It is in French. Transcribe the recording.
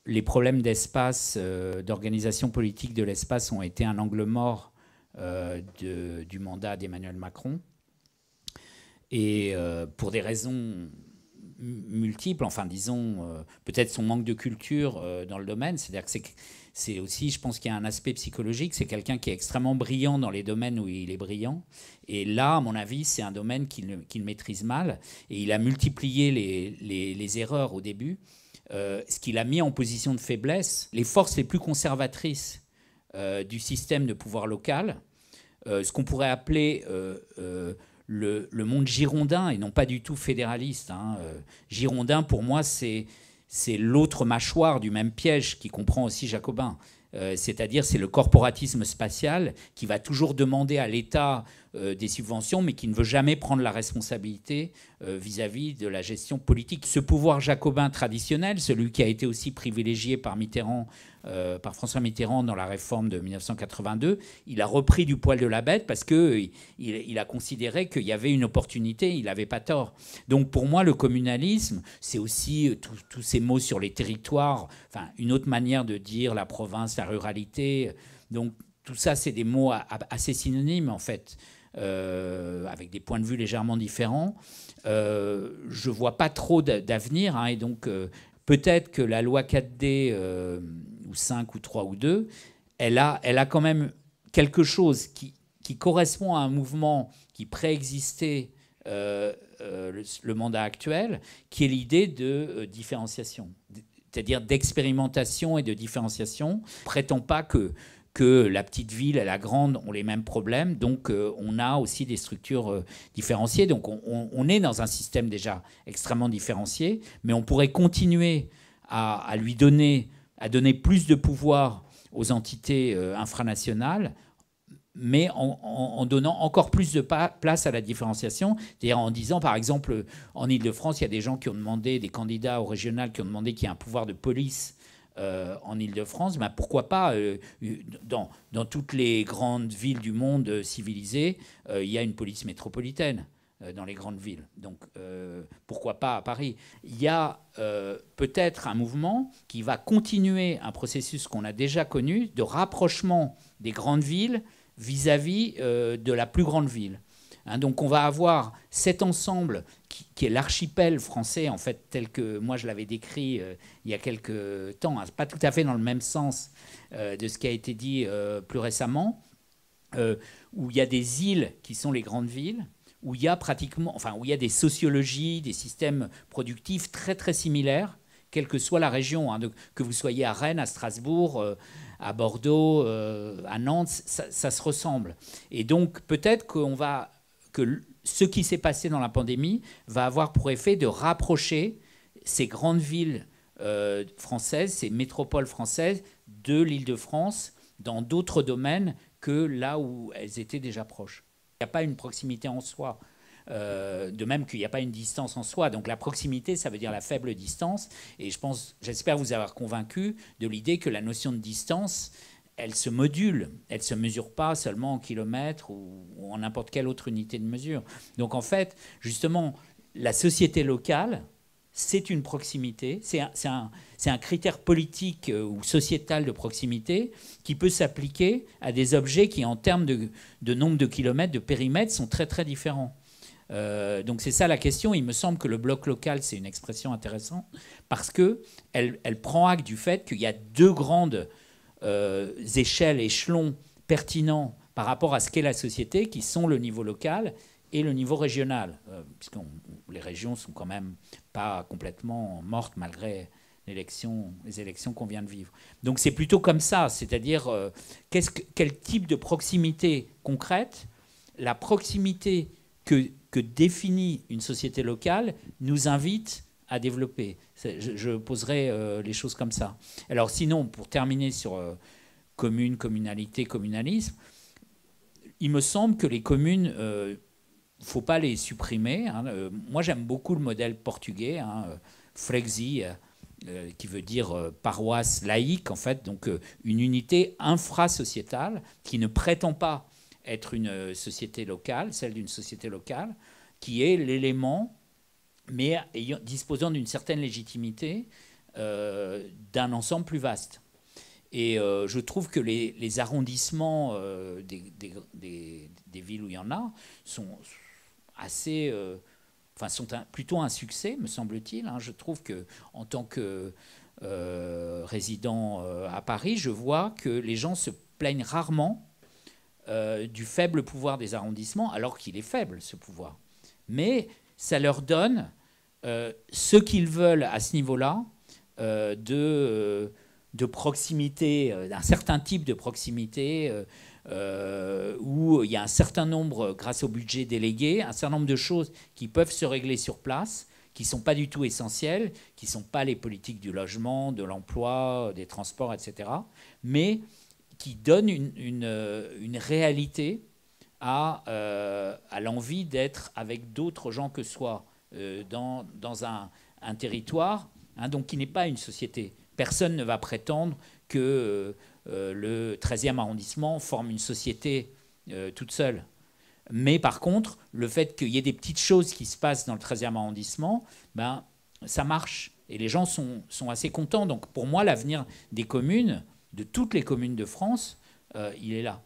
les problèmes d'espace, d'organisation politique de l'espace ont été un angle mort du mandat d'Emmanuel Macron. Et pour des raisons multiples, enfin disons, peut-être son manque de culture dans le domaine, c'est-à-dire que c'est aussi, je pense qu'il y a un aspect psychologique, c'est quelqu'un qui est extrêmement brillant dans les domaines où il est brillant. Et là, à mon avis, c'est un domaine qu'il maîtrise mal. Et il a multiplié les erreurs au début, ce qu'il a mis en position de faiblesse les forces les plus conservatrices du système de pouvoir local, ce qu'on pourrait appeler le monde girondin, et non pas du tout fédéraliste. Girondin, pour moi, c'est l'autre mâchoire du même piège qui comprend aussi Jacobin. C'est-à-dire, c'est le corporatisme spatial qui va toujours demander à l'État des subventions, mais qui ne veut jamais prendre la responsabilité vis-à-vis de la gestion politique. Ce pouvoir jacobin traditionnel, celui qui a été aussi privilégié par Mitterrand, par François Mitterrand dans la réforme de 1982, il a repris du poil de la bête parce qu'il a considéré qu'il y avait une opportunité, il n'avait pas tort. Donc pour moi, le communalisme, c'est aussi tous ces mots sur les territoires, enfin une autre manière de dire la province, la ruralité. Donc tout ça, c'est des mots assez synonymes en fait. Avec des points de vue légèrement différents. Je ne vois pas trop d'avenir, et donc peut-être que la loi 4D, ou 5 ou 3 ou 2, elle a quand même quelque chose qui correspond à un mouvement qui préexistait le mandat actuel, qui est l'idée de différenciation, c'est-à-dire d'expérimentation et de différenciation. On ne prétend pas que la petite ville et la grande ont les mêmes problèmes. Donc, on a aussi des structures différenciées. Donc, on est dans un système déjà extrêmement différencié, mais on pourrait continuer à donner plus de pouvoir aux entités infranationales, mais en donnant encore plus de place à la différenciation, c'est-à-dire en disant, par exemple, en Île-de-France, il y a des gens qui ont demandé, des candidats au régional qui ont demandé qu'il y ait un pouvoir de police en Île-de-France. Ben pourquoi pas dans toutes les grandes villes du monde civilisées, il y a une police métropolitaine dans les grandes villes. Donc pourquoi pas à Paris? Il y a peut-être un mouvement qui va continuer un processus qu'on a déjà connu de rapprochement des grandes villes vis-à-vis de la plus grande ville. Donc on va avoir cet ensemble qui est l'archipel français, en fait, tel que moi je l'avais décrit il y a quelques temps, pas tout à fait dans le même sens de ce qui a été dit plus récemment, où il y a des îles qui sont les grandes villes, où il y a pratiquement, enfin, où il y a des sociologies, des systèmes productifs très très similaires, quelle que soit la région, que vous soyez à Rennes, à Strasbourg, à Bordeaux, à Nantes, ça se ressemble. Et donc peut-être que ce qui s'est passé dans la pandémie va avoir pour effet de rapprocher ces grandes villes françaises, ces métropoles françaises de l'Île-de-France dans d'autres domaines que là où elles étaient déjà proches. Il n'y a pas une proximité en soi. De même qu'il n'y a pas une distance en soi. Donc la proximité, ça veut dire la faible distance. Et j'espère vous avoir convaincu de l'idée que la notion de distance, elle se module. Elle ne se mesure pas seulement en kilomètres ou en n'importe quelle autre unité de mesure. Donc en fait, justement, la société locale, c'est une proximité. C'est un critère politique ou sociétal de proximité qui peut s'appliquer à des objets qui, en termes de nombre de kilomètres, de périmètre, sont très très différents. Donc c'est ça la question. Il me semble que le bloc local, c'est une expression intéressante parce qu'elle prend acte du fait qu'il y a deux grandes échelons pertinents par rapport à ce qu'est la société, qui sont le niveau local et le niveau régional, puisque les régions sont quand même pas complètement mortes malgré les élections qu'on vient de vivre. Donc c'est plutôt comme ça, c'est-à-dire quel type de proximité concrète, la proximité que définit une société locale nous invite à développer. Je poserai les choses comme ça. Alors sinon, pour terminer sur commune, communalité, communalisme, il me semble que les communes, il ne faut pas les supprimer. Moi, j'aime beaucoup le modèle portugais, Flexi, qui veut dire paroisse laïque, en fait, donc une unité infrasociétale qui ne prétend pas être une société locale, celle d'une société locale, qui est l'élément, mais disposant d'une certaine légitimité, d'un ensemble plus vaste. Et je trouve que les arrondissements des villes où il y en a sont assez... enfin, sont plutôt un succès, me semble-t-il. Je trouve qu'en tant que résident à Paris, je vois que les gens se plaignent rarement du faible pouvoir des arrondissements, alors qu'il est faible, ce pouvoir. Mais ça leur donne ce qu'ils veulent à ce niveau-là, de proximité, d'un certain type de proximité, où il y a un certain nombre, grâce au budget délégué, un certain nombre de choses qui peuvent se régler sur place, qui ne sont pas du tout essentielles, qui ne sont pas les politiques du logement, de l'emploi, des transports, etc., mais qui donnent une réalité à l'envie d'être avec d'autres gens que soi dans un territoire, donc qui n'est pas une société. Personne ne va prétendre que le 13e arrondissement forme une société toute seule. Mais par contre, le fait qu'il y ait des petites choses qui se passent dans le 13e arrondissement, ça marche. Et les gens sont assez contents. Donc pour moi, l'avenir des communes, de toutes les communes de France, il est là.